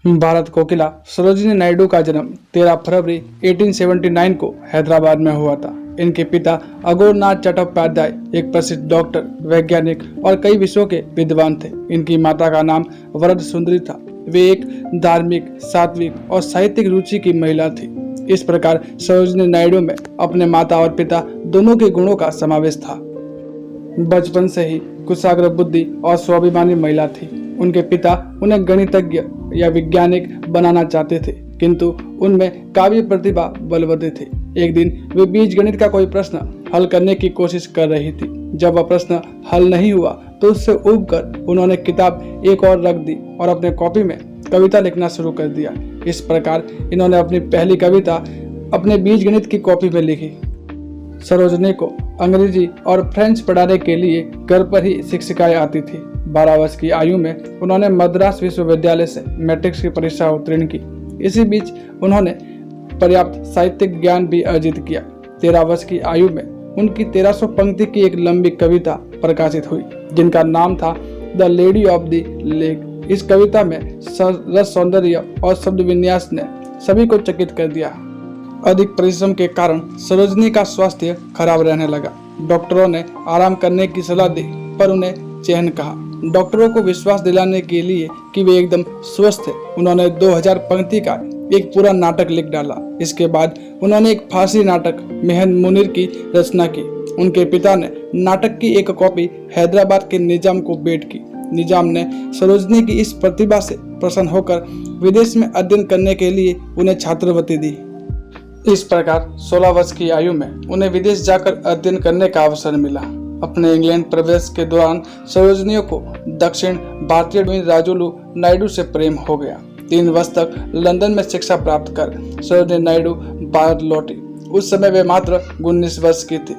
भारत कोकिला सरोजिनी नायडू का जन्म 13 फरवरी 1879 को हैदराबाद में हुआ था। इनके पिता अघोरनाथ चट्टोपाध्याय एक प्रसिद्ध डॉक्टर, वैज्ञानिक और कई विषयों के विद्वान थे। इनकी माता का नाम वरद सुंदरी था। वे एक धार्मिक, सात्विक और साहित्यिक रुचि की महिला थी। इस प्रकार सरोजिनी नायडू में अपने माता और पिता दोनों के गुणों का समावेश था। बचपन से ही कुशाग्र बुद्धि और स्वाभिमानी महिला थी। उनके पिता उन्हें गणितज्ञ या वैज्ञानिक बनाना चाहते थे, किंतु उनमें काव्य प्रतिभा बलवती थी। एक दिन वे बीजगणित का कोई प्रश्न हल करने की कोशिश कर रही थी। जब वह प्रश्न हल नहीं हुआ तो उससे ऊब कर उन्होंने किताब एक और रख दी और अपने कॉपी में कविता लिखना शुरू कर दिया। इस प्रकार इन्होंने अपनी पहली कविता अपने बीजगणित की कॉपी में लिखी। सरोजिनी को अंग्रेजी और फ्रेंच पढ़ाने के लिए घर पर ही शिक्षिकाएं आती थी। 12 वर्ष की आयु में उन्होंने मद्रास विश्वविद्यालय से मैट्रिक्स की परीक्षा उत्तीर्ण की। इसी बीच उन्होंने पर्याप्त साहित्यिक ज्ञान भी अर्जित किया। 13 वर्ष की आयु में उनकी 1300 पंक्ति की एक लंबी कविता प्रकाशित हुई, जिनका नाम था the lady of the lake. इस कविता में रस, सौंदर्य और शब्द विन्यास ने सभी को चकित कर दिया। अधिक परिश्रम के कारण सरोजिनी का स्वास्थ्य खराब रहने लगा। डॉक्टरों ने आराम करने की सलाह दी, पर उन्हें चैन कहा। डॉक्टरों को विश्वास दिलाने के लिए कि वे एकदम स्वस्थ थे, उन्होंने 2000 पंक्ति का एक पूरा नाटक लिख डाला। इसके बाद उन्होंने एक फारसी नाटक मेहन मुनीर की रचना की। उनके पिता ने नाटक की एक कॉपी हैदराबाद के निजाम को भेंट की। निजाम ने सरोजिनी की इस प्रतिभा से प्रसन्न होकर विदेश में अध्ययन करने के लिए उन्हें छात्रवृत्ति दी। इस प्रकार 16 वर्ष की आयु में उन्हें विदेश जाकर अध्ययन करने का अवसर मिला। अपने इंग्लैंड प्रवेश के दौरान सरोजिनी को दक्षिण भारतीय राजुलू नायडू से प्रेम हो गया। 3 वर्ष तक लंदन में शिक्षा प्राप्त कर सरोजिनी नायडू भारत लौटी। उस समय वे मात्र 19 वर्ष की थी।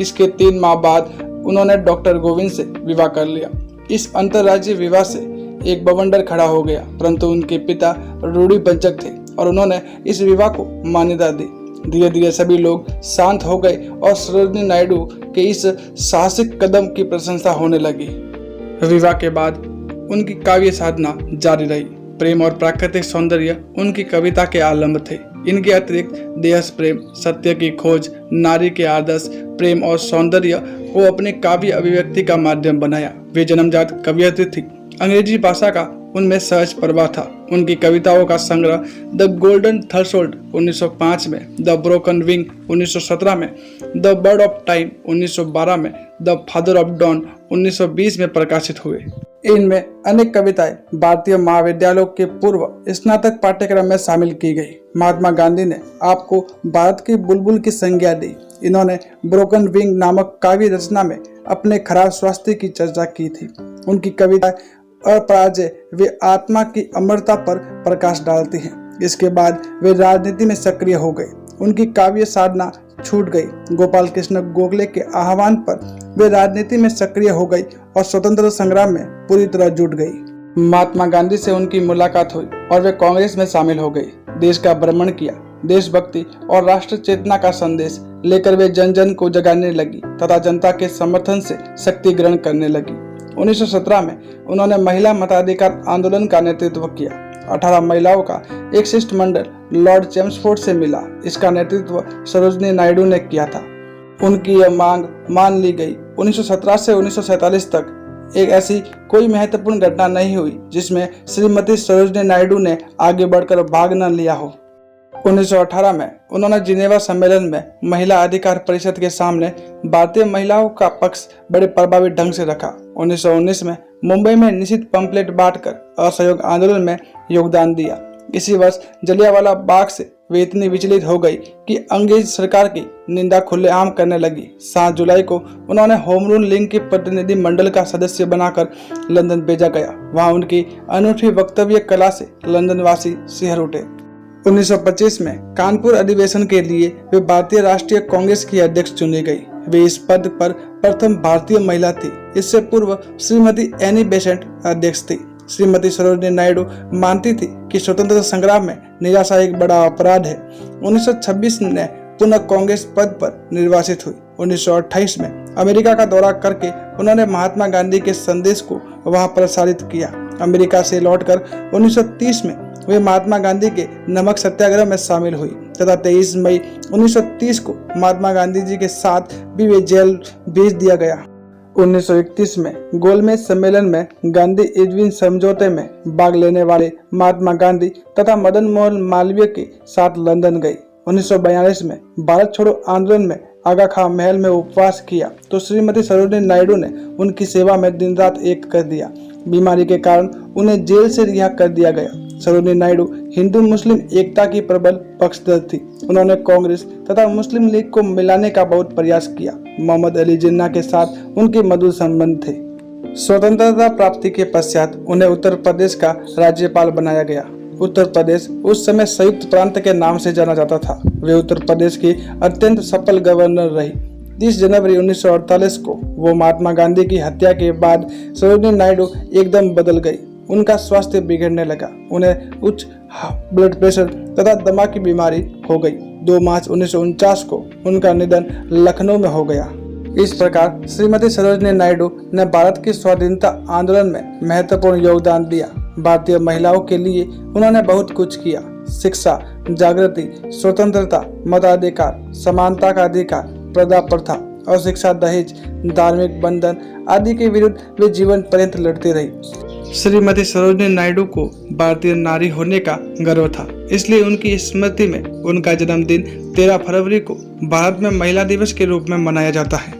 इसके 3 माह बाद उन्होंने डॉक्टर गोविंद से विवाह कर लिया। इस अंतर्राज्यीय विवाह से एक बवंडर खड़ा हो गया, परंतु उनके पिता रूढ़िबद्धक थे और उन्होंने इस विवाह को मान्यता दी। धीरे धीरे सभी लोग शांत हो गए और सरोजिनी नायडू के इस साहसिक कदम की प्रशंसा होने लगी। विवाह के बाद उनकी काव्य साधना जारी रही। प्रेम और प्राकृतिक सौंदर्य उनकी कविता के आलंब थे। इनके अतिरिक्त देश प्रेम, सत्य की खोज, नारी के आदर्श, प्रेम और सौंदर्य को अपने काव्य अभिव्यक्ति का माध्यम बनाया। वे जन्मजात कवियत्री थी। अंग्रेजी भाषा का उनमें सहज प्रवाह था। उनकी कविताओं का संग्रह द गोल्डन थ्रेशोल्ड 1905 में, द ब्रोकन विंग 1917 में, द बर्ड ऑफ टाइम 1912 में, द फादर ऑफ डॉन 1920 में प्रकाशित हुए। इनमें अनेक कविताएं भारतीय महाविद्यालयों के पूर्व स्नातक पाठ्यक्रम में शामिल की गई। महात्मा गांधी ने आपको भारत की बुलबुल की संज्ञा दी। इन्होंने ब्रोकन विंग नामक काव्य रचना में अपने खराब स्वास्थ्य की चर्चा की थी। उनकी कविताएं अपराजय वे आत्मा की अमरता पर प्रकाश डालती हैं। इसके बाद वे राजनीति में सक्रिय हो गए। उनकी काव्य साधना छूट गई। गोपाल कृष्ण गोखले के आह्वान पर वे राजनीति में सक्रिय हो गई और स्वतंत्रता संग्राम में पूरी तरह जुट गई। महात्मा गांधी से उनकी मुलाकात हुई और वे कांग्रेस में शामिल हो गई। देश का भ्रमण किया। देशभक्ति और राष्ट्र चेतना का संदेश लेकर वे जन जन को जगाने लगी तथा जनता के समर्थन से शक्ति ग्रहण करने लगी। 1917 में उन्होंने महिला मताधिकार आंदोलन का नेतृत्व किया। 18 महिलाओं का एक शिष्टमंडल लॉर्ड चेम्सफोर्ड से मिला। इसका नेतृत्व सरोजिनी नायडू ने किया था। उनकी यह मांग मान ली गई। 1917 से 1947 तक एक ऐसी कोई महत्वपूर्ण घटना नहीं हुई जिसमें श्रीमती सरोजिनी नायडू ने आगे बढ़कर भाग न लिया हो। 1918 में उन्होंने जिनेवा सम्मेलन में महिला अधिकार परिषद के सामने भारतीय महिलाओं का पक्ष बड़े प्रभावी ढंग से रखा। 1919 में मुंबई में निश्चित पंपलेट बांटकर असहयोग आंदोलन में योगदान दिया। इसी वर्ष जलियांवाला बाग से वे इतनी विचलित हो गई कि अंग्रेज सरकार की निंदा खुलेआम करने लगी। 7 जुलाई को उन्होंने होम रूल लीग के प्रतिनिधि मंडल का सदस्य बनाकर लंदन भेजा गया। वहां उनकी अनूठी वक्तव्य कला से लंदन वासी सिहर उठे। 1925 में कानपुर अधिवेशन के लिए वे भारतीय राष्ट्रीय कांग्रेस की अध्यक्ष चुनी गई। वे इस पद पर प्रथम भारतीय महिला थी। इससे पूर्व श्रीमती एनी बेसेंट अध्यक्ष थी। श्रीमती सरोजिनी नायडू मानती थी कि स्वतंत्रता संग्राम में निराशा एक बड़ा अपराध है। 1926 में पुनः कांग्रेस पद पर निर्वाचित हुई। 1928 में अमेरिका का दौरा करके उन्होंने महात्मा गांधी के संदेश को वहां प्रसारित किया। अमेरिका से लौटकर 1930 में वे महात्मा गांधी के नमक सत्याग्रह में शामिल हुई तथा 23 मई 1930 को महात्मा गांधी जी के साथ भी वे जेल भेज दिया गया। 1931 में गोलमेज सम्मेलन में गांधी इरविन समझौते में भाग लेने वाले महात्मा गांधी तथा मदन मोहन मालवीय के साथ लंदन गई। 1942 में भारत छोड़ो आंदोलन में आगा खां महल में उपवास किया तो श्रीमती सरोजिनी नायडू ने उनकी सेवा में दिन रात एक कर दिया। बीमारी के कारण उन्हें जेल से रिहा कर दिया गया। सरोजिनी नायडू हिंदू मुस्लिम एकता की प्रबल पक्षधर थी। उन्होंने कांग्रेस तथा मुस्लिम लीग को मिलाने का बहुत प्रयास किया। मोहम्मद अली जिन्ना के साथ उनके मधुर संबंध थे। स्वतंत्रता प्राप्ति के पश्चात उन्हें उत्तर प्रदेश का राज्यपाल बनाया गया। उत्तर प्रदेश उस समय संयुक्त प्रांत के नाम से जाना जाता था। वे उत्तर प्रदेश की अत्यंत सफल गवर्नर रही। 30 जनवरी 1948 को वो महात्मा गांधी की हत्या के बाद सरोजिनी नायडू एकदम बदल गई। उनका स्वास्थ्य बिगड़ने लगा। उन्हें उच्च ब्लड प्रेशर तथा दमा की बीमारी हो गई। 2 मार्च 1949 को उनका निधन लखनऊ में हो गया। इस प्रकार श्रीमती सरोजिनी नायडू ने भारत की स्वाधीनता आंदोलन में महत्वपूर्ण योगदान दिया। भारतीय महिलाओं के लिए उन्होंने बहुत कुछ किया। शिक्षा, जागृति, स्वतंत्रता, मताधिकार, समानता का अधिकार, प्रजा प्रथा और शिक्षा, दहेज, धार्मिक बंधन आदि के विरुद्ध वे जीवन पर्यंत लड़ती रही। श्रीमती सरोजिनी नायडू को भारतीय नारी होने का गर्व था, इसलिए उनकी स्मृति में उनका जन्मदिन 13 फरवरी को भारत में महिला दिवस के रूप में मनाया जाता है।